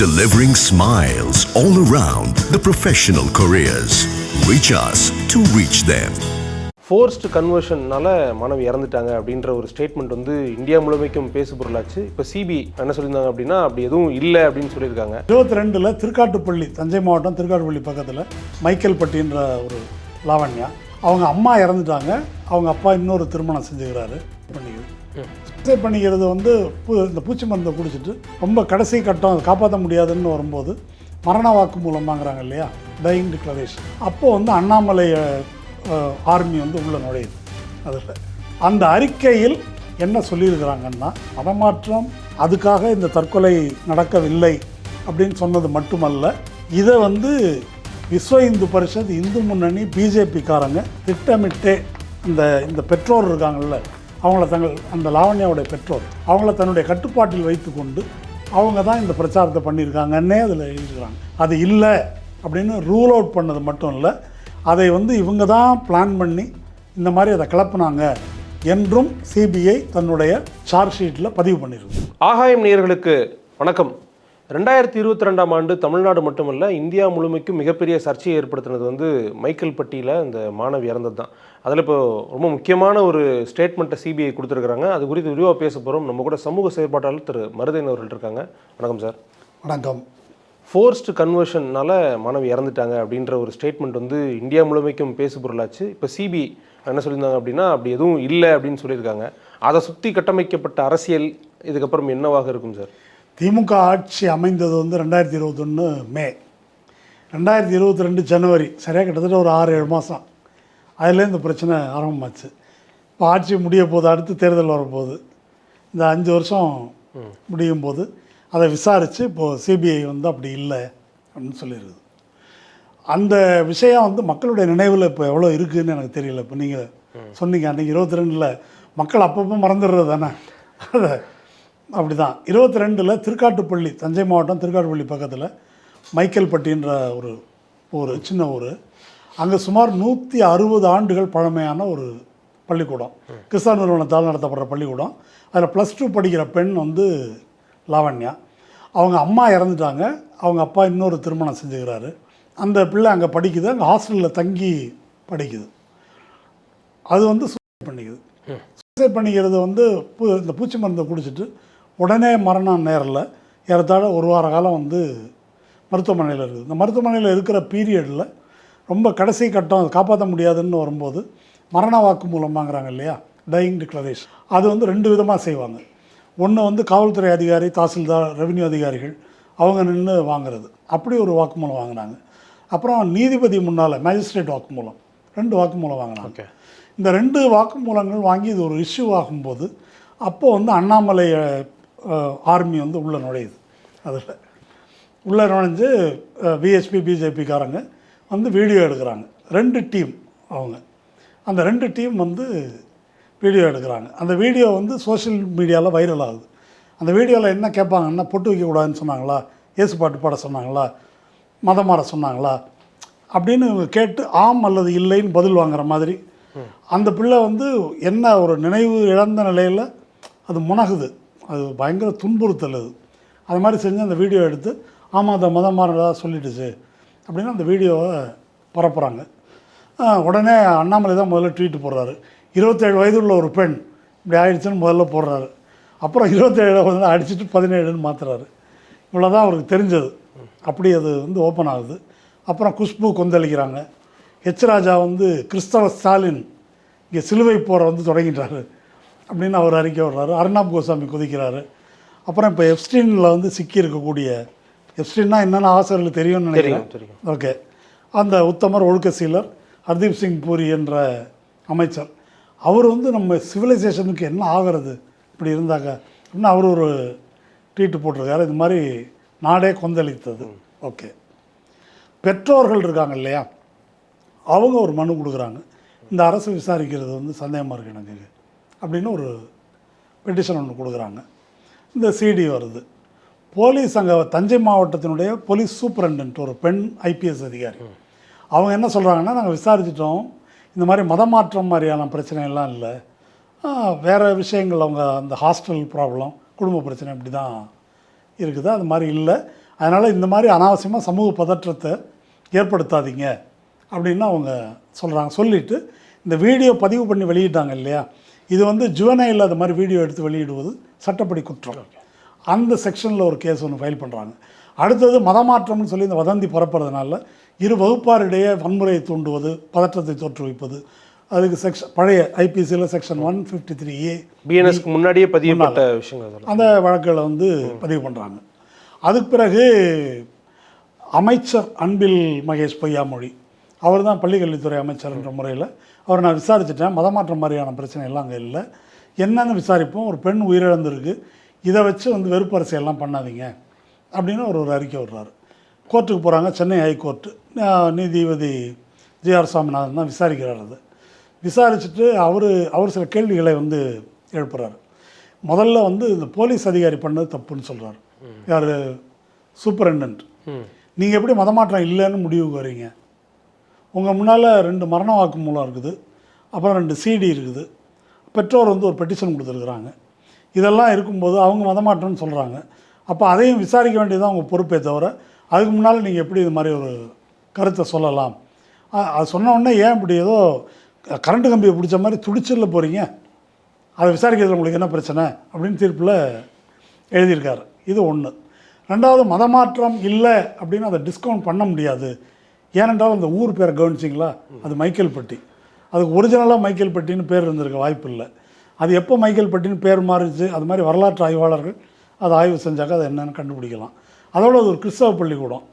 delivering smiles all around the professional careers. Reach us to reach them. Forced கன்வர்ஷன்னால மாணவி இறந்துட்டாங்க அப்படின்ற ஒரு ஸ்டேட்மெண்ட் வந்து இந்தியா முழுமைக்கும் பேசு பொருளாச்சு. இப்போ சிபிஐ என்ன சொல்லியிருந்தாங்க அப்படின்னா அப்படி எதுவும் இல்லை அப்படின்னு சொல்லியிருக்காங்க. 22 திருக்காட்டுப்பள்ளி, தஞ்சை மாவட்டம் திருக்காட்டுப்பள்ளி பக்கத்தில் மைக்கேல் பட்டின்ற ஒரு லாவண்யா, அவங்க அம்மா இறந்துட்டாங்க, அவங்க அப்பா இன்னொரு திருமணம் செஞ்சுக்கிறாரு. பண்ணிக்கிறது வந்து இந்த பூச்சி மருந்தை குடிச்சிட்டு ரொம்ப கடைசி கட்டம் காப்பாற்ற முடியாதுன்னு வரும்போது மரண வாக்கு மூலம் வாங்குறாங்க இல்லையா, டையிங் டிக்ளரேஷன். அப்போது வந்து அண்ணாமலை ஆர்மி வந்து உள்ள நுழையுது. அதில் அந்த அறிக்கையில் என்ன சொல்லியிருக்கிறாங்கன்னா, மதமாற்றம் அதுக்காக இந்த தற்கொலை நடக்கவில்லை அப்படின்னு சொன்னது மட்டுமல்ல, இதை வந்து விஸ்வ இந்து பரிஷத், இந்து முன்னணி, பிஜேபிக்காரங்க திட்டமிட்டே இந்த பெற்றோர் இருக்காங்கள்ல, அவங்கள அந்த லாவண்யாவுடைய பெற்றோர் அவங்கள தன்னுடைய கட்டுப்பாட்டில் வைத்து கொண்டு அவங்க தான் இந்த பிரச்சாரத்தை பண்ணியிருக்காங்கன்னே அதில் எழுதிக்கிறாங்க. அது இல்லை அப்படின்னு ரூல் அவுட் பண்ணது மட்டும் இல்லை, அதை வந்து இவங்க தான் பிளான் பண்ணி இந்த மாதிரி அதை கிளப்புனாங்க என்றும் சிபிஐ தன்னுடைய சார்ஜ் ஷீட்டில் பதிவு பண்ணியிருக்கு. ஆகாயம் நேயர்களுக்கு வணக்கம். 2022ஆம் ஆண்டு தமிழ்நாடு மட்டுமல்ல இந்தியா முழுமைக்கும் மிகப்பெரிய சர்ச்சையை ஏற்படுத்தினது வந்து மைக்கேல் பட்டியில் இந்த மாணவி இறந்தது தான். அதில் இப்போ ரொம்ப முக்கியமான ஒரு ஸ்டேட்மெண்ட்டை சிபிஐ கொடுத்துருக்குறாங்க. அது குறித்து விரிவாக பேச போகிறோம். நம்ம கூட சமூக செயற்பாட்டாளர் திரு மருதன் அவர்கள் இருக்காங்க. வணக்கம் சார். வணக்கம். ஃபோர்ஸ்ட் கன்வர்ஷன்னால மாணவி இறந்துட்டாங்க அப்படின்ற ஒரு ஸ்டேட்மெண்ட் வந்து இந்தியா முழுமைக்கும் பேசு பொருளாச்சு. இப்போ சிபிஐ என்ன சொல்லியிருந்தாங்க அப்படின்னா அப்படி எதுவும் இல்லை அப்படின்னு சொல்லியிருக்காங்க. அதை சுற்றி கட்டமைக்கப்பட்ட அரசியல் இதுக்கப்புறம் என்னவாக இருக்கும் சார்? திமுக ஆட்சி அமைந்தது வந்து 2021 மே, 2022 ஜனவரி, சரியாக கிட்டத்தட்ட ஒரு 6-7 மாதம் அதுலேருந்து இந்த பிரச்சனை ஆரம்பமாச்சு. இப்போ ஆட்சி முடிய போது, அடுத்து தேர்தல் வரப்போகுது, இந்த 5 வருஷம் முடியும் போது அதை விசாரித்து இப்போது சிபிஐ வந்து அப்படி இல்லை அப்படின்னு சொல்லியிருக்குது. அந்த விஷயம் வந்து மக்களுடைய நினைவில் இப்போ எவ்வளோ இருக்குதுன்னு எனக்கு தெரியல. இப்போ நீங்கள் சொன்னீங்க அன்றைக்கி 22 மக்கள் அப்பப்போ மறந்துடுறது தானே, அதை அப்படி தான். 22 திருக்காட்டுப்பள்ளி, தஞ்சை மாவட்டம் திருக்காட்டுப்பள்ளி பக்கத்தில் மைக்கேல் பட்டின்ற ஒரு சின்ன ஊர். அங்கே சுமார் 160 ஆண்டுகள் பழமையான ஒரு பள்ளிக்கூடம், கிறிஸ்தவ நிறுவனத்தால் நடத்தப்படுற பள்ளிக்கூடம். அதில் +2 படிக்கிற பெண் வந்து லாவண்யா, அவங்க அம்மா இறந்துட்டாங்க, அவங்க அப்பா இன்னொரு திருமணம் செஞ்சுக்கிறாரு. அந்த பிள்ளை அங்கே படிக்குது, அங்கே ஹாஸ்டலில் தங்கி படிக்குது. அது வந்து சூசைட் பண்ணிக்குது. சூசைட் பண்ணிக்கிறது வந்து இந்த பூச்சி மருந்தை குடிச்சிட்டு உடனே மரணம் நேரில் ஏறத்தாழ 1 வார காலம் வந்து மருத்துவமனையில் இருக்குது. இந்த மருத்துவமனையில் இருக்கிற பீரியடில் ரொம்ப கடைசி கட்டம் காப்பாற்ற முடியாதுன்னு வரும்போது மரண வாக்கு மூலம் வாங்குறாங்க இல்லையா, டையிங் டிக்ளரேஷன். அது வந்து 2 விதமாக செய்வாங்க. ஒன்று வந்து காவல்துறை அதிகாரி, தாசில்தார், ரெவென்யூ அதிகாரிகள் அவங்க நின்று வாங்குறது, அப்படி ஒரு வாக்குமூலம் வாங்கினாங்க. அப்புறம் நீதிபதி முன்னால் மேஜிஸ்ட்ரேட் வாக்குமூலம், 2 வாக்குமூலம் வாங்கினாங்க. இந்த 2 வாக்குமூலங்கள் வாங்கி இது ஒரு இஷ்யூ ஆகும்போது அப்போது வந்து அண்ணாமலை ஆர்மி வந்து உள்ளே நுழையுது. அதில் உள்ளே நுழைஞ்சு விஎஸ்பி, பிஜேபிக்காரங்க வந்து வீடியோ எடுக்கிறாங்க. 2 டீம் அவங்க, அந்த 2 டீம் வந்து வீடியோ எடுக்கிறாங்க. அந்த வீடியோ வந்து சோஷியல் மீடியாவில் வைரல் ஆகுது. அந்த வீடியோவில் என்ன கேட்பாங்கன்னா, பொட்டு வைக்கக்கூடாதுன்னு சொன்னாங்களா, இயேசு பாட்டு பாட சொன்னாங்களா, மதம் மாற சொன்னாங்களா அப்படின்னு கேட்டு ஆம் அல்லது இல்லைன்னு பதில் வாங்குற மாதிரி அந்த பிள்ளை வந்து என்ன ஒரு நினைவு இழந்த நிலையில் அது முனகுது. அது பயங்கர துன்புறுத்தல். அது மாதிரி செஞ்சு அந்த வீடியோ எடுத்து ஆமாம் அந்த மதம் மாறதா சொல்லிடுச்சு அப்படின்னு அந்த வீடியோவை பரப்புகிறாங்க. உடனே அண்ணாமலை தான் முதல்ல ட்வீட் போடுறாரு. 27 வயது உள்ள ஒரு பெண் இப்படி ஆயிடுச்சுன்னு முதல்ல போடுறாரு. அப்புறம் 27 வந்து அடிச்சுட்டு 17ன்னு மாற்றுறாரு. இவ்வளோ தான் அவருக்கு தெரிஞ்சது. அப்படி அது வந்து ஓப்பன் ஆகுது. அப்புறம் குஷ்பு கொந்தளிக்கிறாங்க. ராஜா வந்து கிறிஸ்தவ ஸ்டாலின் இங்கே சிலுவை போரை வந்து தொடங்கிட்டாரு அப்படின்னு அவர் அறிக்கை விடுறாரு. அர்ணாப் கோசாமி குதிக்கிறாரு. அப்புறம் இப்போ எப்ஸ்டீனில் வந்து சிக்கி இருக்கக்கூடிய, எப்ஸ்டீன்னா என்னென்ன ஆசிரியர்களுக்கு தெரியும்னு நினைக்கிறேன். ஓகே, அந்த உத்தமர் ஒழுக்க சீலர் ஹர்தீப் சிங் பூரி என்ற அமைச்சர், அவர் வந்து நம்ம சிவிலைசேஷனுக்கு என்ன ஆகிறது இப்படி இருந்தாங்க அப்படின்னு அவர் ஒரு ட்வீட்டு போட்டிருக்காரு. இது மாதிரி நாடே கொந்தளித்தது. ஓகே, பெற்றோர்கள் இருக்காங்க இல்லையா, அவங்க ஒரு மனு கொடுக்குறாங்க. இந்த அரசு விசாரிக்கிறது வந்து சந்தேகமாக இருக்குது எனக்கு அப்படின்னு ஒரு பெட்டிஷன் ஒன்று கொடுக்குறாங்க. இந்த சிடி வருது. போலீஸ் அங்கே தஞ்சை மாவட்டத்தினுடைய போலீஸ் சூப்பரண்டன்ட் ஒரு பெண் ஐபிஎஸ் அதிகாரி, அவங்க என்ன சொல்கிறாங்கன்னா, நாங்கள் விசாரிச்சிட்டோம், இந்த மாதிரி மதமாற்றம் மாதிரியான பிரச்சனையெல்லாம் இல்லை, வேறு விஷயங்கள் அவங்க அந்த ஹாஸ்டல் ப்ராப்ளம், குடும்ப பிரச்சனை இப்படி தான் இருக்குது, அது மாதிரி இல்லை. அதனால் இந்த மாதிரி அனாவசியமாக சமூக பதற்றத்தை ஏற்படுத்தாதீங்க அப்படின்னு அவங்க சொல்கிறாங்க. சொல்லிவிட்டு இந்த வீடியோ பதிவு பண்ணி வெளியிட்டாங்க இல்லையா, இது வந்து ஜுவனைல் அது மாதிரி வீடியோ எடுத்து வெளியிடுவது சட்டப்படி குற்றம். அந்த செக்ஷனில் ஒரு கேஸ் ஒன்று ஃபைல் பண்ணுறாங்க. அடுத்தது மதமாற்றம்னு சொல்லி இந்த வதந்தி பரப்புறதுனால இரு வகுப்பாரிடையே வன்முறையை தூண்டுவது, பதற்றத்தை தோற்றுவிப்பது, அதுக்கு பழைய ஐபிசியில் செக்ஷன் 153A பிஎன்எஸ்க்கு முன்னாடியே பதியப்பட்ட விஷயங்கள் அந்த வழக்குகளை வந்து பதிவு பண்ணுறாங்க. அதுக்கு பிறகு அமைச்சர் அன்பில் மகேஷ் பொய்யாமொழி, அவர் தான் பள்ளிக்கல்வித்துறை அமைச்சர்ன்ற முறையில் அவர் நான் விசாரிச்சுட்டேன், மதமாற்றம் மாதிரியான பிரச்சனை எல்லாம் அங்கே இல்லை, என்னென்னு விசாரிப்போம், ஒரு பெண் உயிரிழந்திருக்கு, இதை வச்சு வந்து வெறுப்பு அரசியல்லாம் பண்ணாதீங்க அப்படின்னு ஒரு அறிக்கை விடுறாரு. கோர்ட்டுக்கு போகிறாங்க, சென்னை ஹைகோர்ட்டு. நீதிபதி ஜிஆர் சாமிநாதன் தான் விசாரிக்கிறார். அது விசாரிச்சுட்டு அவர் சில கேள்விகளை வந்து எழுப்புறாரு. முதல்ல வந்து இந்த போலீஸ் அதிகாரி பண்ணது தப்புன்னு சொல்கிறார். யார்? சூப்பரண்டன்ட். நீங்கள் எப்படி மதமாற்றம் இல்லைன்னு முடிவுக்கு வரீங்க? உங்கள் முன்னால் 2 மரண வாக்குமூலம் இருக்குது, அப்புறம் 2 சிடி இருக்குது, பெற்றோர் வந்து ஒரு பெட்டிஷன் கொடுத்துருக்குறாங்க. இதெல்லாம் இருக்கும்போது அவங்க மதமாற்றம்னு சொல்கிறாங்க. அப்போ அதையும் விசாரிக்க வேண்டியது அவங்க பொறுப்பே தவிர, அதுக்கு முன்னால் நீங்கள் எப்படி இது மாதிரி ஒரு கருத்தை சொல்லலாம்? அது சொன்ன உடனே ஏன் இப்படி ஏதோ கரண்ட்டு கம்பியை பிடிச்ச மாதிரி துடிச்சில்ல போகிறீங்க, அதை விசாரிக்கிறதுல உங்களுக்கு என்ன பிரச்சனை அப்படின்னு தீர்ப்பில் எழுதியிருக்காரு. இது ஒன்று. ரெண்டாவது, மதமாற்றம் இல்லை அப்படின்னு அதை டிஸ்கவுண்ட் பண்ண முடியாது. ஏனென்றால் அந்த ஊர் பேரை கவனிச்சிங்களா, அது மைக்கேல்பட்டி. அதுக்கு ஒரிஜினலாக மைக்கேல்பட்டின்னு பேர் இருந்திருக்க வாய்ப்பு இல்லை. அது எப்போ மைக்கேல்பட்டின்னு பேர் மாறிச்சு, அது மாதிரி வரலாற்று ஆய்வாளர்கள் அதை ஆய்வு செஞ்சாக்க அதை என்னென்னு கண்டுபிடிக்கலாம். அதோட அது ஒரு கிறிஸ்தவ பள்ளிக்கூடம்.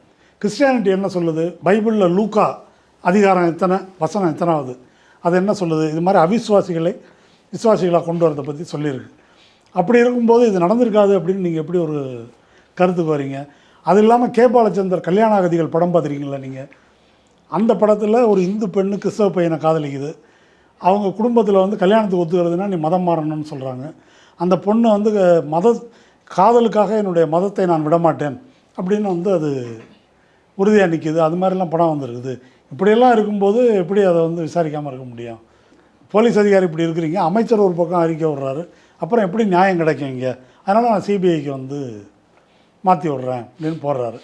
கிறிஸ்டியானிட்டி என்ன சொல்லுது? பைபிளில் லூக்கா அதிகாரம் எத்தனை, வசனம் எத்தனாவது, அது என்ன சொல்லுது? இது மாதிரி அவிசுவாசிகளை விசுவாசிகளாக கொண்டு வரதை பற்றி சொல்லியிருக்கு. அப்படி இருக்கும்போது இது நடந்திருக்காது அப்படின்னு நீங்கள் எப்படி ஒரு கருத்துக்கு வரீங்க? அது இல்லாமல் கே பாலச்சந்தர் கல்யாணாகதிகள் படம் பார்த்துருக்கீங்களா நீங்கள்? அந்த படத்தில் ஒரு இந்து பெண்ணு கிறிஸ்தவ பையனை காதலிக்குது. அவங்க குடும்பத்தில் வந்து கல்யாணத்துக்கு ஒத்துக்கிறதுனா நீ மதம் மாறணும்னு சொல்கிறாங்க. அந்த பொண்ணு வந்து காதலுக்காக என்னுடைய மதத்தை நான் விடமாட்டேன் அப்படின்னு வந்து அது உறுதியாக நிற்கிது. அது மாதிரிலாம் படம் வந்துருக்குது. இப்படியெல்லாம் இருக்கும்போது எப்படி அதை வந்து விசாரிக்காமல் இருக்க முடியும்? போலீஸ் அதிகாரி இப்படி இருக்கிறீங்க, அமைச்சர் ஒரு பக்கம் அறிக்கை விடுறாரு, அப்புறம் எப்படி நியாயம் கிடைக்கும் இங்கே? அதனால் நான் சிபிஐக்கு வந்து மாற்றி விட்றேன் அப்படின்னு போடுறாரு.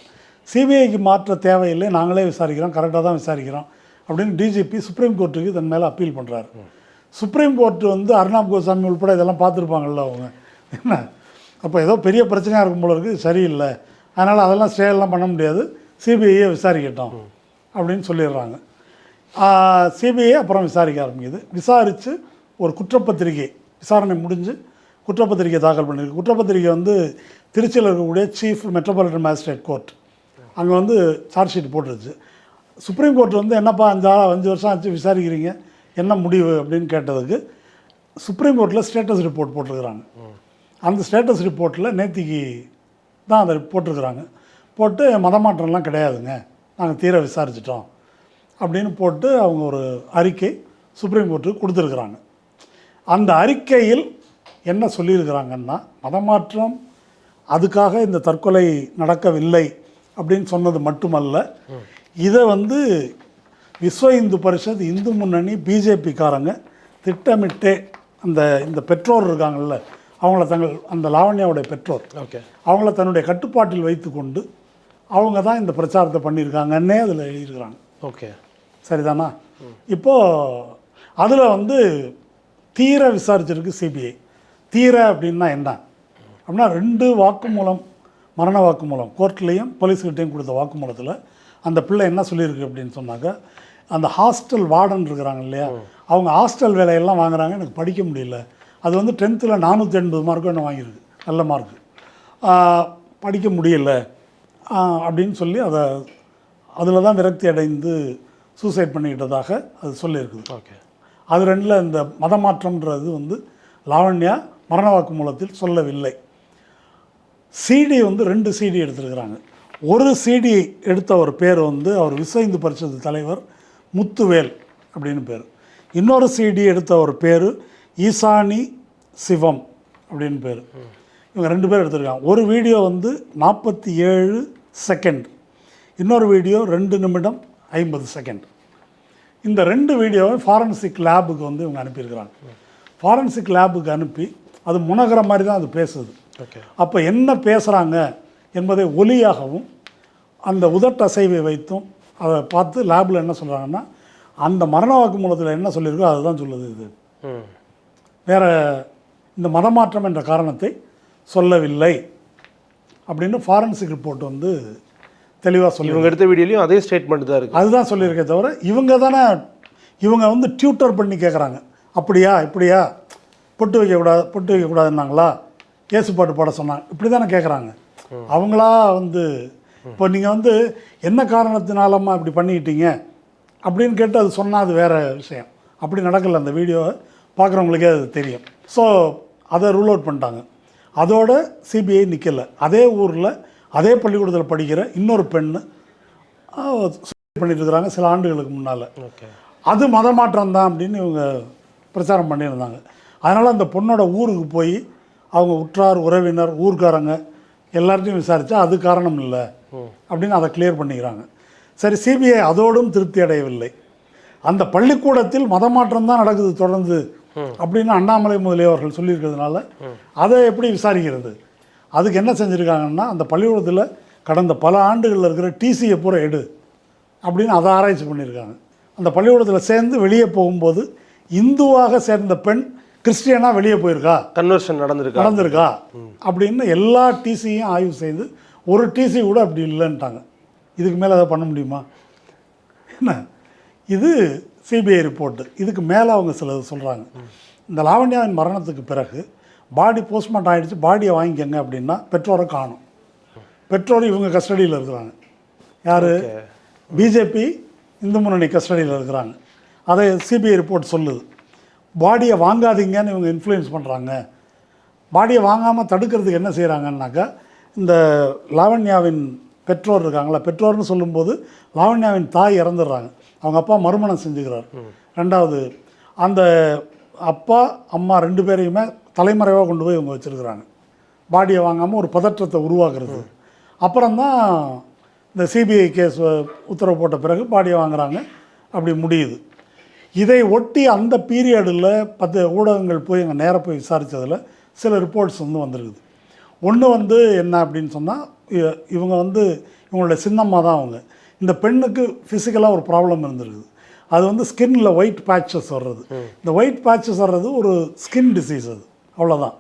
சிபிஐக்கு மாற்ற தேவையில்லை, நாங்களே விசாரிக்கிறோம், கரெக்டாக தான் விசாரிக்கிறோம் அப்படின்னு டிஜிபி சுப்ரீம் கோர்ட்டுக்கு இதன் மேலே அப்பீல் பண்ணுறாரு. சுப்ரீம் கோர்ட்டு வந்து அர்னாப் கோசாமி உள்பட இதெல்லாம் பார்த்துருப்பாங்கல்ல அவங்க, என்ன அப்போ ஏதோ பெரிய பிரச்சனையாக இருக்கும் போல இருக்குது, சரியில்லை, அதனால் அதெல்லாம் ஸ்டேலாம் பண்ண முடியாது, சிபிஐயை விசாரிக்கட்டும் அப்படின்னு சொல்லிடுறாங்க. சிபிஐ அப்புறம் விசாரிக்க ஆரம்பிக்குது. விசாரித்து ஒரு குற்றப்பத்திரிகை விசாரணை முடிஞ்சு குற்றப்பத்திரிகை தாக்கல் பண்ணியிருக்கு. குற்றப்பத்திரிகை வந்து திருச்சியில் இருக்கக்கூடிய சீஃப் மெட்ரோபாலிட்டன் மேஜிஸ்ட்ரேட் கோர்ட் அங்கே வந்து சார்ஜ் ஷீட் போட்டுருச்சு. சுப்ரீம் கோர்ட் வந்து என்னப்பா 5 வருஷம் ஆச்சு விசாரிக்கிறீங்க, என்ன முடிவு அப்படின்னு கேட்டதுக்கு சுப்ரீம் கோர்ட்டில் ஸ்டேட்டஸ் ரிப்போர்ட் போட்டிருக்கிறாங்க. அந்த ஸ்டேட்டஸ் ரிப்போர்ட்டில் நேத்திக்கு தான் அதை போட்டிருக்கிறாங்க. போட்டு மதமாற்றம்லாம் கிடையாதுங்க, நாங்கள் தீர விசாரிச்சிட்டோம் அப்படின்னு போட்டு அவங்க ஒரு அறிக்கை சுப்ரீம் கோர்ட்டுக்கு கொடுத்துருக்குறாங்க. அந்த அறிக்கையில் என்ன சொல்லியிருக்கிறாங்கன்னா, மதமாற்றம் அதுக்காக இந்த தற்கொலை நடக்கவில்லை அப்படின்னு சொன்னது மட்டுமல்ல, இதை வந்து விஸ்வ இந்து பரிஷத், இந்து முன்னணி, பிஜேபிக்காரங்க திட்டமிட்டே இந்த பெற்றோர் இருக்காங்கள்ல, அவங்கள அந்த லாவண்யாவுடைய பெற்றோர் அவங்கள தன்னுடைய கட்டுப்பாட்டில் வைத்து கொண்டு அவங்க தான் இந்த பிரச்சாரத்தை பண்ணியிருக்காங்கன்னே அதில் எழுதியிருக்கிறாங்க. ஓகே, சரிதானா? இப்போது அதில் வந்து தீர விசாரிச்சிருக்கு சிபிஐ. தீர அப்படின்னா என்ன அப்படின்னா 2 வாக்குமூலம், மரண வாக்குமூலம் கோர்ட்லேயும் போலீஸ்கிட்டையும் கொடுத்த வாக்குமூலத்தில் அந்த பிள்ளை என்ன சொல்லியிருக்கு அப்படின்னு சொன்னாக்க, அந்த ஹாஸ்டல் வார்டன் இருக்கிறாங்க இல்லையா, அவங்க ஹாஸ்டல் வேலையெல்லாம் வாங்குறாங்க, எனக்கு படிக்க முடியல, அது வந்து 10th 480 மார்க்கும் என்ன வாங்கியிருக்கு, நல்ல மார்க்கு, படிக்க முடியல அப்படின்னு சொல்லி அதில் தான் விரக்தி அடைந்து சூசைட் பண்ணிக்கிட்டதாக அது சொல்லியிருக்குது. ஓகே, அது 2ல் இந்த மதமாற்றம்ன்றது வந்து லாவண்யா மரண வாக்குமூலத்தில் சொல்லவில்லை. சிடி வந்து 2 சிடி எடுத்துருக்கிறாங்க. ஒரு சிடி எடுத்த ஒரு பேர் வந்து அவர் விஸ்வ இந்து பரிஷத்து தலைவர் முத்துவேல் அப்படின்னு பேர். இன்னொரு சிடி எடுத்த ஒரு பேர் ஈசானி சிவம் அப்படின்னு பேர். இவங்க 2 பேர் எடுத்துருக்காங்க. ஒரு வீடியோ வந்து 47 செகண்ட், இன்னொரு வீடியோ 2 நிமிடம் 50 செகண்ட். இந்த 2 வீடியோவை ஃபாரன்சிக் லேபுக்கு வந்து இவங்க அனுப்பியிருக்கிறாங்க. ஃபாரன்சிக் லேபுக்கு அனுப்பி அது முனகிற மாதிரி தான் அது பேசுது. அப்போ என்ன பேசுகிறாங்க, என்பதை ஒலியாகவும் அந்த உதட்டசைவை வைத்தும் அதை பார்த்து லேபில் என்ன சொல்கிறாங்கன்னா அந்த மரண வாக்குமூலத்தில் என்ன சொல்லியிருக்கோ அதுதான் சொல்லுது. இது வேறு இந்த மதமாற்றம் என்ற காரணத்தை சொல்லவில்லை அப்படின்னு ஃபாரன்சிக் ரிப்போர்ட் வந்து தெளிவாக சொல்லி. இவங்க எடுத்த வீடியோலையும் அதே ஸ்டேட்மெண்ட் தான் இருக்குது. அதுதான் சொல்லியிருக்கே தவிர இவங்க வந்து டியூட்டர் பண்ணி கேட்குறாங்க. அப்படியா இப்படியா பொட்டு வைக்கக்கூடாதுன்னாங்களா, இயேசு பாட்டு பாட சொன்னாங்க, இப்படி தானே கேட்குறாங்க. அவங்களா வந்து இப்போ நீங்கள் வந்து என்ன காரணத்தினாலம்மா இப்படி பண்ணிக்கிட்டீங்க அப்படின்னு கேட்டு அது சொன்னால் அது வேறு விஷயம். அப்படி நடக்கலை. அந்த வீடியோவை பார்க்குறவங்களுக்கே அது தெரியும். ஸோ அதை ரூல் அவுட் பண்ணிட்டாங்க. அதோட சிபிஐ நிற்கலை. அதே ஊரில் அதே பள்ளிக்கூடத்தில் படிக்கிற இன்னொரு பெண்ணு பண்ணிட்டு இருக்கிறாங்க சில ஆண்டுகளுக்கு முன்னால். அது மதமாற்றம் தான் அப்படின்னு இவங்க பிரச்சாரம் பண்ணியிருந்தாங்க. அதனால் அந்த பொண்ணோட ஊருக்கு போய் அவங்க உற்றார் உறவினர் ஊர்க்காரங்க எல்லார்ட்டையும் விசாரித்தா அது காரணம் இல்லை அப்படின்னு அதை கிளியர் பண்ணிக்கிறாங்க. சரி, சிபிஐ அதோடும் திருப்தி அடையவில்லை. அந்த பள்ளிக்கூடத்தில் மதமாற்றம் தான் நடக்குது தொடர்ந்து அப்படின்னு அண்ணாமலை முதலியவர்கள் சொல்லியிருக்கிறதுனால அதை எப்படி விசாரிக்கிறது? அதுக்கு என்ன செஞ்சுருக்காங்கன்னா அந்த பள்ளிக்கூடத்தில் கடந்த பல ஆண்டுகளில் இருக்கிற டிசியை பூரா எடு அப்படின்னு அதை ஆராய்ச்சி பண்ணியிருக்காங்க. அந்த பள்ளிக்கூடத்தில் சேர்ந்து வெளியே போகும்போது இந்துவாக சேர்ந்த பெண் கிறிஸ்டியனாக வெளியே போயிருக்கா, கன்வர்ஷன் நடந்திருக்கா அப்படின்னு எல்லா டிசியும் ஆய்வு செய்து ஒரு டிசி கூட அப்படி இல்லைன்ட்டாங்க. இதுக்கு மேலே அதை பண்ண முடியுமா என்ன? இது சிபிஐ ரிப்போர்ட்டு. இதுக்கு மேலே அவங்க சிலது சொல்கிறாங்க. இந்த லாவண்யாவின் மரணத்துக்கு பிறகு பாடி போஸ்ட்மார்ட்டம் ஆகிடுச்சு, பாடியை வாங்கிக்கங்க அப்படின்னா பெற்றோரை காணும். பெற்றோர் இவங்க கஸ்டடியில் இருக்கிறாங்க. யார்? பிஜேபி இந்து முன்னணி கஸ்டடியில் இருக்கிறாங்க. அதை சிபிஐ ரிப்போர்ட் சொல்லுது. பாடியை வாங்காதீங்கன்னு இவங்க இன்ஃப்ளூயன்ஸ் பண்ணுறாங்க. பாடியை வாங்காமல் தடுக்கிறதுக்கு என்ன செய்கிறாங்கன்னாக்கா, இந்த லாவண்யாவின் பெற்றோர் இருக்காங்களா, பெற்றோர்னு சொல்லும்போது லாவண்யாவின் தாய் இறந்துடுறாங்க. அவங்க அப்பா மறுமணம் செஞ்சுக்கிறார். ரெண்டாவது அந்த அப்பா அம்மா ரெண்டு பேரையுமே தலைமறைவாக கொண்டு போய் இவங்க வச்சுருக்கிறாங்க. பாடியை வாங்காமல் ஒரு பதற்றத்தை உருவாக்குறது. அப்புறம்தான் இந்த சிபிஐ கேஸ் உத்தரவு போட்ட பிறகு பாடியை வாங்குகிறாங்க. அப்படி முடியுது. இதை ஒட்டி அந்த பீரியடில் 10 ஊடகங்கள் போய் அங்கே நேராக போய் விசாரித்ததில் சில ரிப்போர்ட்ஸ் வந்து வந்திருக்குது. ஒன்று வந்து என்ன அப்படின்னு சொன்னால், இவங்க வந்து இவங்களோட சின்னம்மா தான் அவங்க. இந்த பெண்ணுக்கு ஃபிசிக்கலாக ஒரு ப்ராப்ளம் இருந்திருக்குது. அது வந்து ஸ்கின்னில் ஒயிட் பேட்சஸ் வர்றது. இந்த ஒயிட் பேட்சஸ் வர்றது ஒரு ஸ்கின் டிசீஸ், அது அவ்வளோதான்.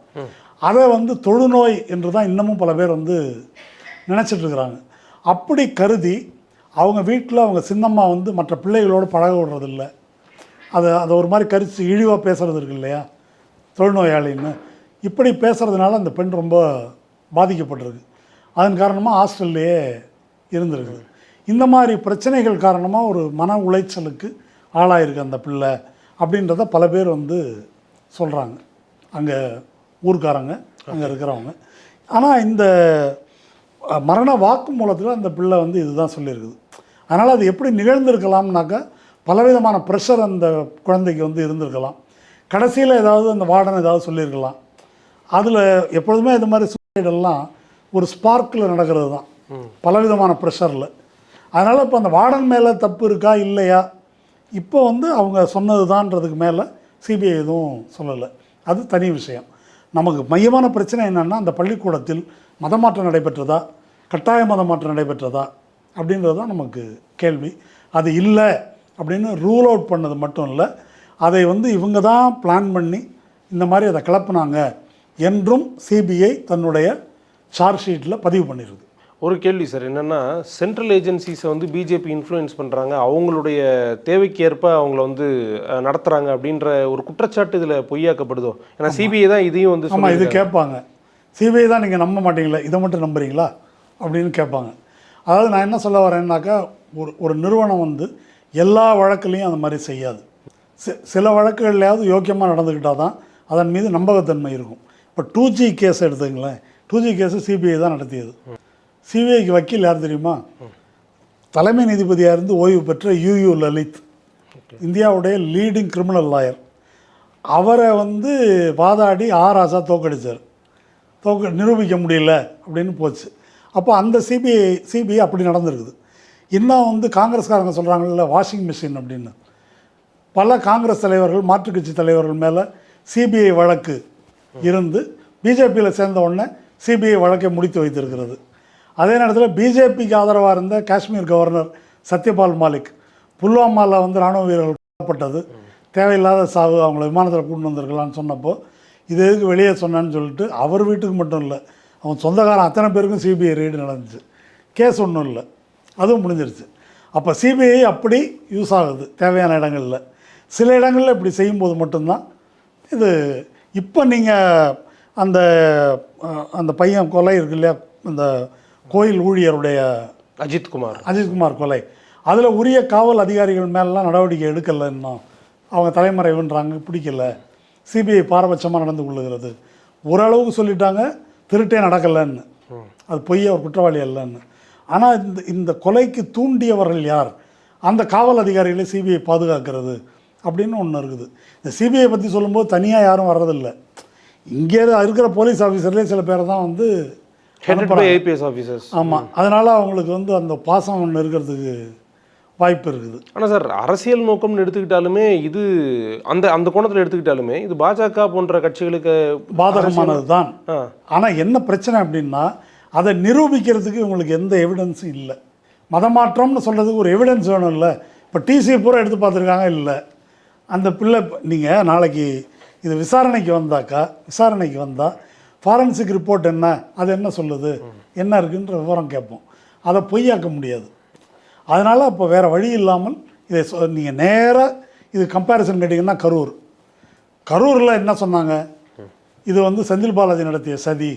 அதை வந்து தொழுநோய் என்று தான் இன்னமும் பல பேர் வந்து நினச்சிட்ருக்குறாங்க. அப்படி கருதி அவங்க வீட்டில் அவங்க சின்னம்மா வந்து மற்ற பிள்ளைகளோடு பழக விடுறதில்லை. அதை ஒரு மாதிரி கரிச்சு இழிவாக பேசுகிறது இருக்கு இல்லையா, தொழுநோயாளின்னு. இப்படி பேசுகிறதுனால அந்த பெண் ரொம்ப பாதிக்கப்பட்டிருக்கு. அதன் காரணமாக ஹாஸ்டல்லையே இருந்திருக்குது. இந்த மாதிரி பிரச்சனைகள் காரணமாக ஒரு மன உளைச்சலுக்கு ஆளாயிருக்கு அந்த பிள்ளை அப்படின்றத பல பேர் வந்து சொல்கிறாங்க, அங்கே ஊர்க்காரங்க, அங்கே இருக்கிறவங்க. ஆனால் இந்த மரண வாக்கு மூலத்தில் அந்த பிள்ளை வந்து இதுதான் சொல்லியிருக்குது. அதனால் அது எப்படி நிகழ்ந்திருக்கலாம்னாக்கா, பலவிதமான ப்ரெஷர் அந்த குழந்தைக்கு வந்து இருந்திருக்கலாம். கடைசியில் ஏதாவது அந்த வார்டன் ஏதாவது சொல்லியிருக்கலாம். அதில் எப்பொழுதுமே இது மாதிரி சூசைடெல்லாம் ஒரு ஸ்பார்க்கில் நடக்கிறது தான், பலவிதமான ப்ரெஷரில். அதனால் இப்போ அந்த வார்டன் மேலே தப்பு இருக்கா இல்லையா, இப்போ வந்து அவங்க சொன்னது தான்றதுக்கு மேலே சிபிஐ எதுவும் சொல்லலை. அது தனி விஷயம். நமக்கு மையமான பிரச்சனை என்னென்னா, அந்த பள்ளிக்கூடத்தில் மதமாற்றம் நடைபெற்றதா, கட்டாய மதமாற்றம் நடைபெற்றதா அப்படின்றது தான் நமக்கு கேள்வி. அது இல்லை அப்படின்னு ரூல் அவுட் பண்ணது மட்டும் இல்லை, அதை வந்து இவங்க தான் பிளான் பண்ணி இந்த மாதிரி அதை கிளப்புனாங்க என்றும் சிபிஐ தன்னுடைய சார்ஜ் ஷீட்டில் பதிவு பண்ணிடுது. ஒரு கேள்வி சார் என்னென்னா, சென்ட்ரல் ஏஜென்சிஸை வந்து பிஜேபி இன்ஃப்ளூயன்ஸ் பண்ணுறாங்க, அவங்களுடைய தேவைக்கு ஏற்ப அவங்கள வந்து நடத்துகிறாங்க அப்படின்ற ஒரு குற்றச்சாட்டு இதில் பொய்யாக்கப்படுதோ? ஏன்னா சிபிஐ தான் இதையும் வந்து ஆமாம், இது கேட்பாங்க. சிபிஐ தான் நீங்கள் நம்ப மாட்டீங்களா, இதை மட்டும் நம்புறீங்களா அப்படின்னு கேட்பாங்க. அதாவது நான் என்ன சொல்ல வரேன்னாக்கா, ஒரு நிறுவனம் வந்து எல்லா வழக்குலையும் அந்த மாதிரி செய்யாது. சில வழக்குகள்லையாவது யோக்கியமாக நடந்துக்கிட்டால் தான் அதன் மீது நம்பகத்தன்மை இருக்கும். இப்போ 2G case எடுத்துங்களேன். 2G case CBI தான் நடத்தியது. சிபிஐக்கு வக்கீல் யார் தெரியுமா? தலைமை நீதிபதியாக இருந்து ஓய்வு பெற்ற யூ லலித், இந்தியாவுடைய லீடிங் கிரிமினல் லாயர். அவரை வந்து வாதாடி ராசா தோக்கடித்தார். நிரூபிக்க முடியல அப்படின்னு போச்சு. அப்போ அந்த சிபிஐ அப்படி நடந்திருக்குது. இன்னும் வந்து காங்கிரஸ்காரங்க சொல்கிறாங்கல்ல வாஷிங் மிஷின் அப்படின்னு, பல காங்கிரஸ் தலைவர்கள், மாற்றுக் கட்சி தலைவர்கள் மேலே சிபிஐ வழக்கு இருந்து பிஜேபியில் சேர்ந்த உடனே சிபிஐ வழக்கை முடித்து வைத்திருக்கிறது. அதே நேரத்தில் பிஜேபிக்கு ஆதரவாக இருந்த காஷ்மீர் கவர்னர் சத்யபால் மாலிக் புல்வாமாவில் வந்து இராணுவ வீரர்கள் கொல்லப்பட்டது, தேவையில்லாத சாவு, அவங்கள விமானத்தில் கூட்டு வந்திருக்கலான்னு சொன்னப்போ இது எதுக்கு வெளியே சொன்னான்னு சொல்லிட்டு அவர் வீட்டுக்கு மட்டும் இல்லை, அவன் சொந்தக்காரன் அத்தனை பேருக்கும் சிபிஐ ரெய்டு நடந்துச்சு. கேஸ் ஒன்றும் இல்லை, அதுவும் முடிஞ்சிருச்சு. அப்போ சிபிஐ அப்படி யூஸ் ஆகுது தேவையான இடங்களில். சில இடங்களில் இப்படி செய்யும்போது மட்டும்தான் இது. இப்போ நீங்கள் அந்த அந்த பையன் கொலை இருக்கு இல்லையா, இந்த கோயில் ஊழியருடைய அஜித்குமார் கொலை, அதில் உரிய காவல் அதிகாரிகள் மேலாம் நடவடிக்கை எடுக்கலை. இன்னும் அவங்க தலைமறைவுன்றாங்க, பிடிக்கல, சிபிஐ பாரபட்சமாக நடந்து கொள்ளுகிறது. ஓரளவுக்கு சொல்லிட்டாங்க திருட்டே நடக்கலைன்னு, அது பொய், அவர் குற்றவாளி அல்லன்னு. ஆனால் இந்த கொலைக்கு தூண்டியவர்கள் யார், அந்த காவல் அதிகாரிகளை சிபிஐ பாதுகாக்கிறது அப்படின்னு ஒன்று இருக்குது. இந்த சிபிஐ பற்றி சொல்லும்போது தனியாக யாரும் வர்றதில்லை. இங்கே இருக்கிற போலீஸ் ஆஃபீஸர்லேயே சில பேரை தான் வந்து ஐபிஎஸ் ஆஃபீஸர்ஸ். ஆமாம், அதனால் அவங்களுக்கு வந்து அந்த பாசம் ஒன்று இருக்கிறதுக்கு வாய்ப்பு இருக்குது. ஆனால் சார், அரசியல் நோக்கம்னு எடுத்துக்கிட்டாலுமே இது அந்த அந்த கோணத்தில் எடுத்துக்கிட்டாலுமே இது பாஜக போன்ற கட்சிகளுக்கு பாதகமானது தான். ஆனால் என்ன பிரச்சனை அப்படின்னா, அதை நிரூபிக்கிறதுக்கு இவங்களுக்கு எந்த எவிடன்ஸும் இல்லை. மதமாற்றம்னு சொல்கிறதுக்கு ஒரு எவிடன்ஸ் வேணும் இல்லை. இப்போ டிசி பூரா எடுத்து பார்த்துருக்காங்க, இல்லை. அந்த பிள்ளை நீங்கள் நாளைக்கு இது விசாரணைக்கு வந்தால் ஃபாரன்சிக் ரிப்போர்ட் என்ன, அது என்ன சொல்லுது, என்ன இருக்குன்ற விவரம் கேட்போம். அதை பொய்யாக்க முடியாது. அதனால் அப்போ வேறு வழி இல்லாமல் இதை நீங்கள் நேராக இது கம்பேரிசன் கேட்டிங்கன்னா கரூரில் என்ன சொன்னாங்க, இது வந்து செந்தில் பாலாஜி நடத்திய சதி,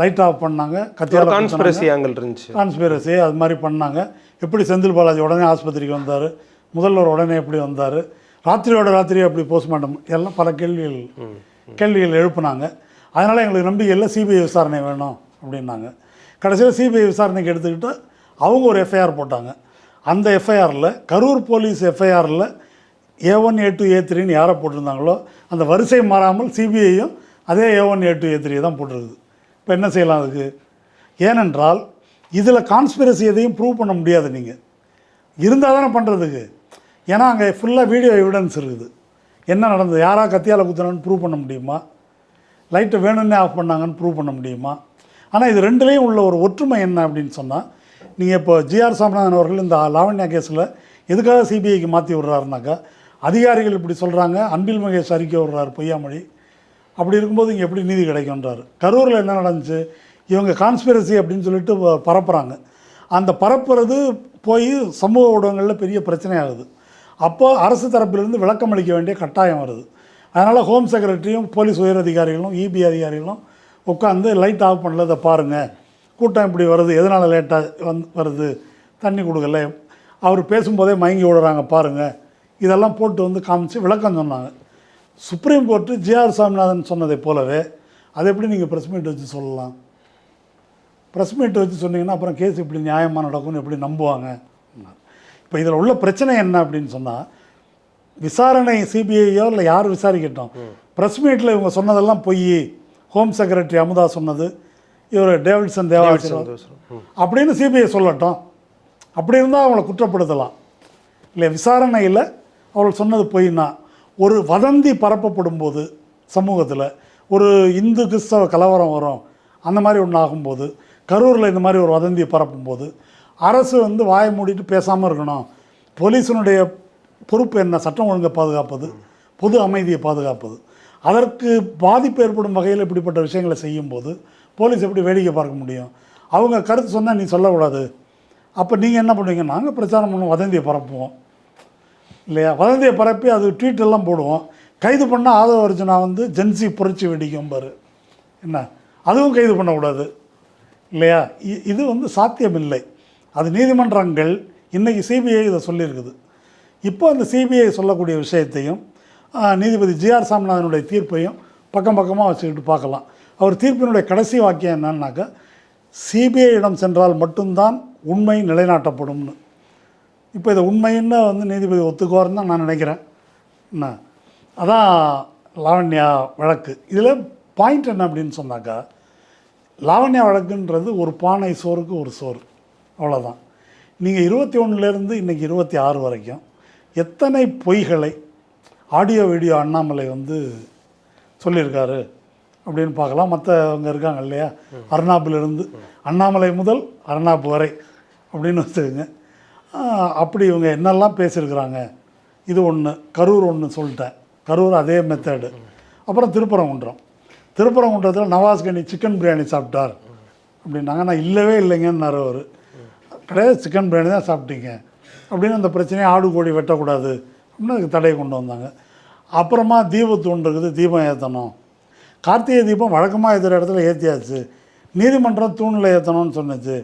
லைட் ஆஃப் பண்ணாங்க, கத்தியால் கான்ஸ்பிரசி அது மாதிரி பண்ணாங்க. எப்படி செந்தில் பாலாஜி உடனே ஆஸ்பத்திரிக்கு வந்தார், முதல்வர் உடனே எப்படி வந்தார், ராத்திரியே எப்படி போஸ்ட்மார்ட்டம், எல்லாம் பல கேள்விகள் எழுப்புனாங்க. அதனால் எங்களுக்கு நம்பிக்கை இல்லை, சிபிஐ விசாரணை வேணும் அப்படின்னாங்க. கடைசியில் சிபிஐ விசாரணைக்கு எடுத்துக்கிட்டு அவங்க ஒரு எஃப்ஐஆர் போட்டாங்க. அந்த எஃப்ஐஆரில் கரூர் போலீஸ் எஃப்ஐஆரில் A1 A2 A3ன்னு யாரை போட்டிருந்தாங்களோ அந்த வரிசை மாறாமல் சிபிஐயும் அதே A1 A2 A3 தான் போட்டிருக்குது. இப்போ என்ன செய்யலாம் அதுக்கு? ஏனென்றால் இதில் கான்ஸ்பிரசி எதையும் ப்ரூவ் பண்ண முடியாது. நீங்கள் இருந்தால் தானே பண்ணுறதுக்கு. ஏன்னா அங்கே ஃபுல்லாக வீடியோ எவிடன்ஸ் இருக்குது. என்ன நடந்தது, யாராக கத்தியால் குத்தினான்னு ப்ரூவ் பண்ண முடியுமா, லைட்டை வேணும்னே ஆஃப் பண்ணாங்கன்னு ப்ரூவ் பண்ண முடியுமா? ஆனால் இது ரெண்டுலேயும் உள்ள ஒரு ஒற்றுமை என்ன அப்படின்னு சொன்னால், நீங்கள் இப்போ ஜிஆர் சாமிநாதன் அவர்கள் இந்த லாவண்யா கேஸில் எதுக்காக சிபிஐக்கு மாற்றி விட்றாருனாக்கா, அதிகாரிகள் இப்படி சொல்கிறாங்க, அன்பில் மகேஷ் அறிக்கை விடுறாரு பொய்யாமொழி, அப்படி இருக்கும்போது இங்கே எப்படி நீதி கிடைக்கும்ன்றாரு. கரூரில் என்ன நடந்துச்சு, இவங்க கான்ஸ்பிரசி அப்படின்னு சொல்லிட்டு பரப்புகிறாங்க. அந்த பரப்புறது போய் சமூக ஊடகங்களில் பெரிய பிரச்சனையாகுது. அப்போது அரசு தரப்பிலிருந்து விளக்கம் அளிக்க வேண்டிய கட்டாயம் வருது. அதனால் ஹோம் செக்ரட்டரியும் போலீஸ் உயர் அதிகாரிகளும் இபி அதிகாரிகளும் உட்காந்து லைட் ஆஃப் பண்ணலதை பாருங்கள், கூட்டம் இப்படி வருது, எதனால் லேட்டாக வருது, தண்ணி கொடுக்கல, அவர் பேசும்போதே மயங்கி விடுறாங்க பாருங்கள், இதெல்லாம் போட்டு வந்து காமிச்சு விளக்கம் சொன்னாங்க. சுப்ரீம் கோர்ட்டு ஜிஆர் சாமிநாதன் சொன்னதை போலவே அதை எப்படி நீங்கள் ப்ரெஸ் மீட் வச்சு சொல்லலாம்? ப்ரெஸ் மீட் வச்சு சொன்னீங்கன்னா அப்புறம் கேஸ் இப்படி நியாயமாக நடக்கும்னு எப்படி நம்புவாங்க? இப்போ இதில் உள்ள பிரச்சனை என்ன அப்படின்னு சொன்னால், விசாரணை சிபிஐயோ இல்லை யார் விசாரிக்கட்டும், ப்ரெஸ் மீட்டில் இவங்க சொன்னதெல்லாம் பொய், ஹோம் செக்ரட்டரி அமுதா சொன்னது, இவர் டேவிட்சன் தேவாசிரியர் அப்படின்னு சிபிஐ சொல்லட்டும். அப்படி இருந்தால் அவங்கள குற்றப்படுத்தலாம் இல்லை. விசாரணையில் அவள் சொன்னது பொய்னா, ஒரு வதந்தி பரப்பப்படும் போது சமூகத்தில் ஒரு இந்து கிறிஸ்தவ கலவரம் வரும், அந்த மாதிரி ஒன்று ஆகும்போது, கரூரில் இந்த மாதிரி ஒரு வதந்தியை பரப்பும்போது அரசு வந்து வாயை மூடிட்டு பேசாமல் இருக்கணும். போலீஸினுடைய பொறுப்பு என்ன? சட்டம் ஒழுங்கை பாதுகாப்பது, பொது அமைதியை பாதுகாப்பது. அதற்கு பாதிப்பு ஏற்படும் வகையில் இப்படிப்பட்ட விஷயங்களை செய்யும்போது போலீஸ் எப்படி வேடிக்கை பார்க்க முடியும்? அவங்க கருத்து சொன்னால் நீ சொல்லக்கூடாது. அப்போ நீங்கள் என்ன பண்ணுவீங்க? நாங்கள் பிரச்சாரம் பண்ணுவோம், வதந்தியை பரப்புவோம் இல்லையா? வதந்தியை பரப்பி அது ட்வீட்டெல்லாம் போடுவோம். கைது பண்ணால் ஆதவ அர்ஜுனா வந்து ஜென்சி புரட்சி வெடிக்கும் பாரு, என்ன அதுவும் கைது பண்ணக்கூடாது இல்லையா? இது வந்து சாத்தியமில்லை. அது நீதிமன்றங்கள் இன்றைக்கி சிபிஐ இதை சொல்லியிருக்குது. இப்போ அந்த சிபிஐ சொல்லக்கூடிய விஷயத்தையும் நீதிபதி ஜிஆர் சாமிநாதனுடைய தீர்ப்பையும் பக்கம் பக்கமாக வச்சுக்கிட்டு பார்க்கலாம். அவர் தீர்ப்பினுடைய கடைசி வாக்கியம் என்னன்னாக்கா, சிபிஐயிடம் சென்றால் மட்டும்தான் உண்மை நிலைநாட்டப்படும்னு. இப்போ இதை உண்மைன்னு வந்து நீதிபதி ஒத்துக்குவார்னு தான் நான் நினைக்கிறேன். என்ன அதான் லாவண்யா வழக்கு. இதில் பாயிண்ட் என்ன அப்படின்னு சொன்னாக்கா, லாவண்யா வழக்குன்றது ஒரு பானை சோறுக்கு ஒரு சோறு, அவ்வளோதான். நீங்கள் 21லேருந்து இன்றைக்கி 26 வரைக்கும் எத்தனை பொய்களை ஆடியோ வீடியோ அண்ணாமலை வந்து சொல்லியிருக்காரு அப்படின்னு பார்க்கலாம். மற்றவங்க இருக்காங்க இல்லையா, அர்னாப்பிலிருந்து அண்ணாமலை முதல் அர்னாப் வரை அப்படின்னு வச்சுக்கோங்க. அப்படி இவங்க என்னெல்லாம் பேசியிருக்கிறாங்க, இது ஒன்று. கரூர் ஒன்று சொல்லிட்டேன், கரூர் அதே மெத்தடு. அப்புறம் திருப்பரங்குன்றத்தில் நவாஸ்கனி சிக்கன் பிரியாணி சாப்பிட்டார் அப்படின்னாங்க. நான் இல்லவே இல்லைங்கன்னாரு அவர். கிடையாது, சிக்கன் பிரியாணி தான் சாப்பிட்டீங்க அப்படின்னு அந்த பிரச்சனையை ஆடு கோழி வெட்டக்கூடாது அப்படின்னு அதுக்கு தடையை கொண்டு வந்தாங்க. அப்புறமா தீபத்தூண் இருக்குது, தீபம் ஏற்றணும். கார்த்திகை தீபம் வழக்கமாக ஏற்றுற இடத்துல ஏற்றியாச்சு, நீதிமன்றம் தூணில் ஏற்றணும்னு சொன்னிச்சு,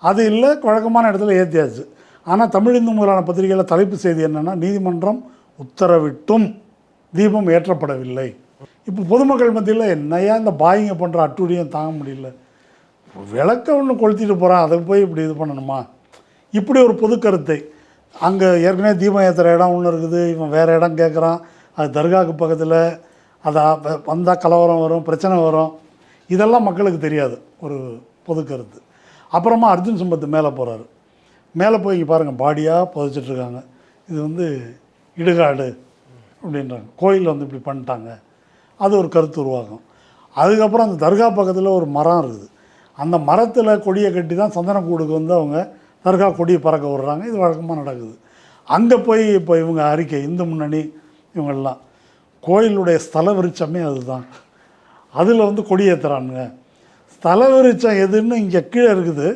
அது இல்லை, வழக்கமான இடத்துல ஏற்றியாச்சு. ஆனால் தமிழ் இந்து முதலான பத்திரிகையில் தலைப்பு செய்தி என்னென்னா, நீதிமன்றம் உத்தரவிட்டும் தீபம் ஏற்றப்படவில்லை. இப்போ பொதுமக்கள் மத்தியில் என்னையா இந்த பாயிங்க பண்ணுற அட்டூழியம் தாங்க முடியல, விளக்க ஒன்று கொளுத்திட்டு போகிறான், அதை போய் இப்படி இது பண்ணணுமா, இப்படி ஒரு பொது கருத்தை. அங்கே ஏற்கனவே தீபம் ஏற்றுற இடம் ஒன்று இருக்குது, இவன் வேறு இடம் கேட்குறான், அது தர்காவுக்கு பக்கத்தில், அதை வந்தால் கலவரம் வரும், பிரச்சனை வரும், இதெல்லாம் மக்களுக்கு தெரியாது, ஒரு பொது கருத்து. அப்புறமா அர்ஜுன் சம்பத்து மேலே போகிறாரு. மேலே போய் இங்கே பாருங்கள், பாடியாக புதைச்சிட்ருக்காங்க, இது வந்து இடுகாடு அப்படின்றாங்க, கோயிலில் வந்து இப்படி பண்ணிட்டாங்க, அது ஒரு கருத்து உருவாகும். அதுக்கப்புறம் அந்த தர்கா பக்கத்தில் ஒரு மரம் இருக்குது, அந்த மரத்தில் கொடியை கட்டி தான் சந்தனக்கூடுக்கு வந்து அவங்க தர்கா கொடியை பறக்க விடுறாங்க. இது வழக்கமாக நடக்குது. அங்கே போய் இப்போ இவங்க அறிக்கை, இந்து முன்னணி இவங்கெல்லாம், கோயிலுடைய ஸ்தல விருட்சமே அதுதான், அதில் வந்து கொடி ஏற்றுறானுங்க. ஸ்தல விருட்சம் எதுன்னு இங்கே கீழே இருக்குது,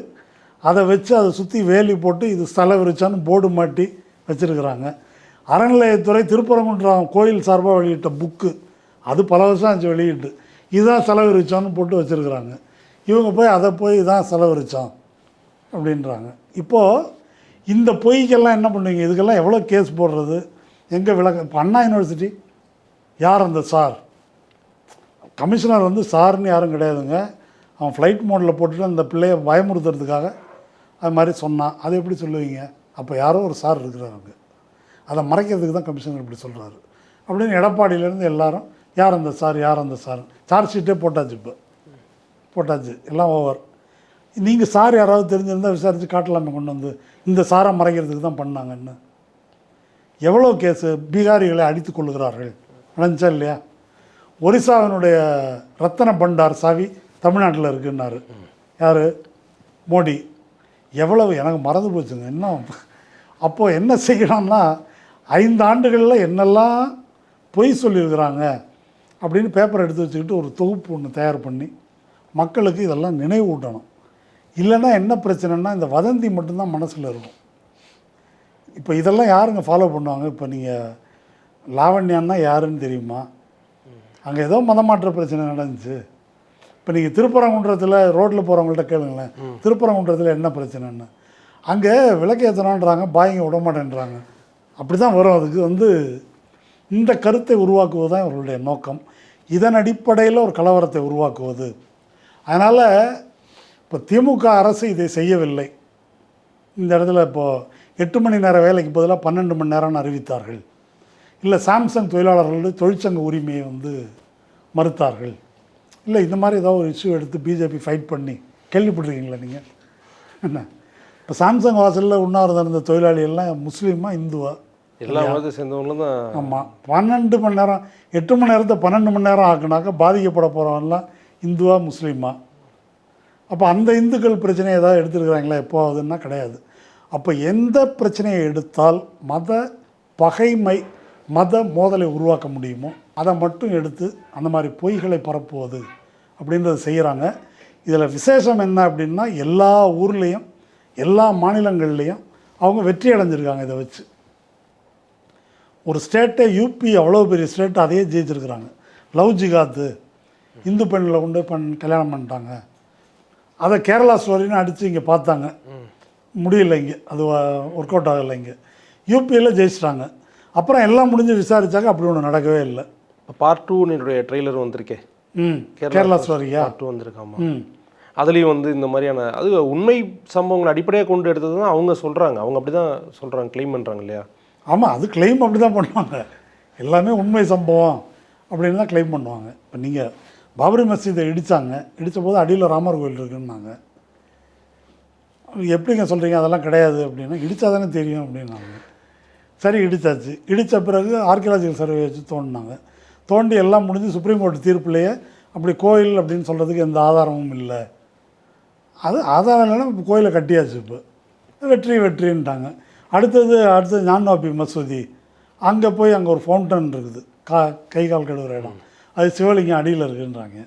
அதை வச்சு அதை சுற்றி வேலி போட்டு இது ஸ்தல விருட்சம்னு போர்டு மாட்டி வச்சுருக்கிறாங்க. அறநிலையத்துறை திருப்பரங்குன்றம் கோயில் சார்பாக வெளியிட்ட புக்கு, அது பல வருஷம் ஆச்சு வெளியிட்டு, இதுதான் ஸ்தல விருட்சம்னு போட்டு வச்சுருக்குறாங்க. இவங்க போய் அதை போய் தான் ஸ்தல விருட்சம் அப்படின்றாங்க. இப்போது இந்த பொய்க்கெல்லாம் என்ன பண்ணுவீங்க, இதுக்கெல்லாம் எவ்வளோ கேஸ் போடுறது, எங்கே விளக்க. இப்போ அண்ணா யூனிவர்சிட்டி யார் அந்த சார், கமிஷனர் வந்து சார்னு யாரும் கிடையாதுங்க, அவன் ஃப்ளைட் மோடில் போட்டுட்டு அந்த பிள்ளையை பயமுறுத்துறதுக்காக அது மாதிரி சொன்னான், அதை எப்படி சொல்லுவீங்க. அப்போ யாரோ ஒரு சார் இருக்கிறாங்க, அதை மறைக்கிறதுக்கு தான் கமிஷனர் இப்படி சொல்கிறாரு அப்படின்னு எடப்பாடியிலேருந்து எல்லாரும் யார் அந்த சார், யார் அந்த சார், சார்ஜ் ஷீட்டே போட்டாச்சு, இப்போ போட்டாச்சு, எல்லாம் ஓவர். நீங்கள் சார் யாராவது தெரிஞ்சிருந்தால் விசாரித்து காட்டலாமே, கொண்டு வந்து இந்த சாரை மறைக்கிறதுக்கு தான் பண்ணாங்கன்னு. எவ்வளோ கேஸு, பீகாரிகளை அடித்து கொள்ளுகிறார்கள் நடந்துச்சா இல்லையா. ஒரிசாவினுடைய ரத்தன பண்டார் சாவி தமிழ்நாட்டில் இருக்குன்னாரு யார், மோடி. எவ்வளவு எனக்கு மறந்து போச்சுங்க இன்னும். அப்போது என்ன செய்யணும்னா, 5 ஆண்டுகளில் என்னெல்லாம் பொய் சொல்லியிருக்கிறாங்க அப்படின்னு பேப்பர் எடுத்து வச்சுக்கிட்டு ஒரு தொகுப்பு ஒன்று தயார் பண்ணி மக்களுக்கு இதெல்லாம் நினைவூட்டணும். இல்லைன்னா என்ன பிரச்சனைன்னா, இந்த வதந்தி மட்டும்தான் மனசில் இருக்கும். இப்போ இதெல்லாம் யாருங்க ஃபாலோ பண்ணுவாங்க. இப்போ நீங்கள் லாவண்யான்னா யாருன்னு தெரியுமா, அங்கே ஏதோ மதமாற்ற பிரச்சனை நடந்துச்சு. இப்போ நீங்கள் திருப்பரங்குன்றத்தில் ரோட்டில் போகிறவங்கள்ட்ட கேளுங்களேன், திருப்பரங்குன்றத்தில் என்ன பிரச்சனைன்னு. அங்கே விளக்கேற்றணுன்றாங்க, பாய்ங்க விட மாட்டேன்றாங்க, அப்படி தான் வரும். அதுக்கு வந்து இந்த கருத்தை உருவாக்குவது தான் இவர்களுடைய நோக்கம். இதன் அடிப்படையில் ஒரு கலவரத்தை உருவாக்குவது. அதனால் இப்போ திமுக அரசு இதை செய்யவில்லை. இந்த இடத்துல இப்போது 8 மணி நேர வேலைக்கு பதிலாக 12 மணி நேரம்னு அறிவித்தார்கள். இல்லை சாம்சங் தொழிலாளர்களுடைய தொழிற்சங்க உரிமையை வந்து மறுத்தார்கள். இல்லை இந்த மாதிரி ஏதாவது ஒரு இஷ்யூ எடுத்து பிஜேபி ஃபைட் பண்ணி கேள்விப்பட்டிருக்கீங்களா நீங்கள் என்ன. இப்போ சாம்சங் வாசலில் உண்ணாவிரதம் இருந்த தொழிலாளிகள்லாம் முஸ்லீமா இந்துவா, எல்லா மதத்தை சேர்ந்தவங்களும் தான். ஆமாம், 12 மணி நேரம், 8 மணி நேரத்தை 12 மணி நேரம் ஆக்குனாக்கா பாதிக்கப்பட போகிறவங்கலாம் இந்துவா முஸ்லீமா. அப்போ அந்த இந்துக்கள் பிரச்சனையை ஏதாவது எடுத்துருக்குறாங்களா எப்போதுன்னா கிடையாது. அப்போ எந்த பிரச்சனையை எடுத்தால் மத பகைமை, மத மோதலை உருவாக்க முடியுமோ அதை மட்டும் எடுத்து அந்த மாதிரி பொய்களை பரப்புவது அப்படின்றத செய்கிறாங்க. இதில் விசேஷம் என்ன அப்படின்னா, எல்லா ஊர்லேயும் எல்லா மாநிலங்கள்லேயும் அவங்க வெற்றி அடைஞ்சிருக்காங்க. இதை வச்சு ஒரு ஸ்டேட்டை, யூபி அவ்வளோ பெரிய ஸ்டேட்டை அதையே ஜெயிச்சிருக்கிறாங்க. லவ் ஜிகாத்து, இந்து பெண்ணில் கொண்டு கல்யாணம் பண்ணிட்டாங்க, அதை கேரளா ஸ்டோரின்னு அடித்து இங்கே பார்த்தாங்க, முடியல, இங்கே அது ஒர்க் அவுட் ஆகலை. இங்கே யூபியில் ஜெயிச்சிட்டாங்க. அப்புறம் எல்லாம் முடிஞ்சு விசாரித்தாங்க, அப்படி ஒன்று நடக்கவே இல்லை. பார்ட் 2 ட்ரெய்லர் வந்திருக்கே, கேரளா ஸ்டோரியா, பார்ட் 2 வந்திருக்காமா. அதுலேயும் வந்து இந்த மாதிரியான அது உண்மை சம்பவங்களை அடிப்படையாக கொண்டு எடுத்தது தான் அவங்க சொல்கிறாங்க. அவங்க அப்படி தான் சொல்கிறாங்க, கிளைம் பண்ணுறாங்க இல்லையா. ஆமாம், அது கிளைம் அப்படி தான் பண்ணுவாங்க. எல்லாமே உண்மை சம்பவம் அப்படின்னு தான் கிளைம் பண்ணுவாங்க. இப்போ நீங்கள் பாபரி மசீதை இடித்தாங்க, இடித்த போது அடியில் ராமர் கோயில் இருக்குன்னாங்க. எப்படிங்க சொல்கிறீங்க அதெல்லாம் கிடையாது அப்படின்னா, இடித்தா தானே தெரியும் அப்படின்னாங்க. சரி, இடித்தாச்சு. இடித்த பிறகு ஆர்கியாலஜிக்கல் சர்வே வச்சு தோண்டினாங்க. தோண்டி எல்லாம் முடிஞ்சு சுப்ரீம் கோர்ட் தீர்ப்புலையே அப்படி கோயில் அப்படின்னு சொல்கிறதுக்கு எந்த ஆதாரமும் இல்லை. அது ஆதாரம் இல்லைன்னா இப்போ கோயிலை கட்டியாச்சு. இப்போ வெற்றின்ட்டாங்க. அடுத்தது ஞான்வாபி மசூதி, அங்கே போய் அங்கே ஒரு ஃபவுண்டன் இருக்குது, கை கால் கழுவுற இடம், அது சிவலிங்கம் அடியில் இருக்குன்றாங்க.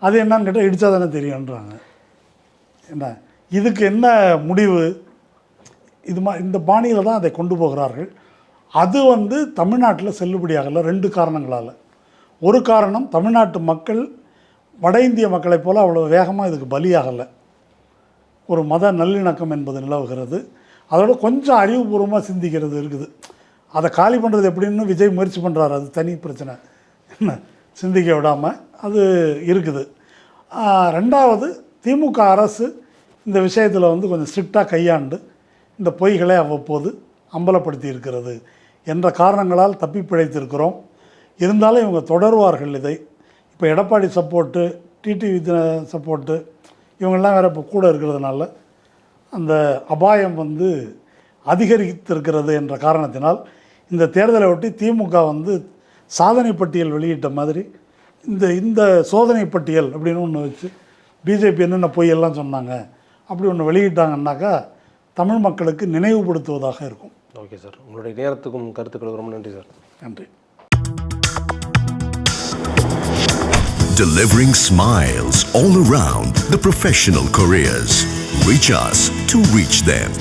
அது என்னன்னு கேட்டால் இடித்தா தானே தெரியுன்றாங்க. என்ன இதுக்கு என்ன முடிவு? இந்த பாணியில் தான் அதை கொண்டு போகிறார்கள். அது தமிழ்நாட்டில் செல்லுபடியாகலை 2 காரணங்களால். ஒரு காரணம், தமிழ்நாட்டு மக்கள் வட இந்திய மக்களைப் போல் அவ்வளோ வேகமாக இதுக்கு பலியாகலை. ஒரு மத நல்லிணக்கம் என்பது நிலவுகிறது. அதோட கொஞ்சம் அறிவுபூர்வமாக சிந்திக்கிறது இருக்குது. அதை காலி பண்ணுறது எப்படின்னு விஜய் முயற்சி பண்ணுறாரு, அது தனி பிரச்சனை. என்ன சிந்திக்க விடாமல் அது இருக்குது. 2வது, திமுக அரசு இந்த விஷயத்தில் கொஞ்சம் ஸ்ட்ரிக்டாக கையாண்டு இந்த பொய்களை அவ்வப்போது அம்பலப்படுத்தி இருக்கிறது என்ற காரணங்களால் தப்பி பிழைத்திருக்கிறோம். இருந்தாலும் இவங்க தொடருவார்கள் இதை. இப்போ எடப்பாடி சப்போர்ட்டு, டிடிவி சப்போர்ட்டு, இவங்கெல்லாம் வேறு இப்போ கூட இருக்கிறதுனால அந்த அபாயம் அதிகரித்திருக்கிறது என்ற காரணத்தினால் இந்த தேர்தலை ஒட்டி திமுக சாதனை பட்டியல் வெளியிட்ட மாதிரி இந்த சோதனை பட்டியல் அப்படின்னு ஒன்று வச்சு பிஜேபி என்னென்ன பொய்யெல்லாம் சொன்னாங்க அப்படி ஒன்று வெளியிட்டாங்கன்னாக்கா தமிழ் மக்களுக்கு நினைவுபடுத்துவதாக இருக்கும். ஓகே சார், உங்களுடைய நேரத்துக்கும் கருத்துக்களுக்கு ரொம்ப நன்றி சார். நன்றி. Delivering smiles all around the professional careers. Reach us to reach them.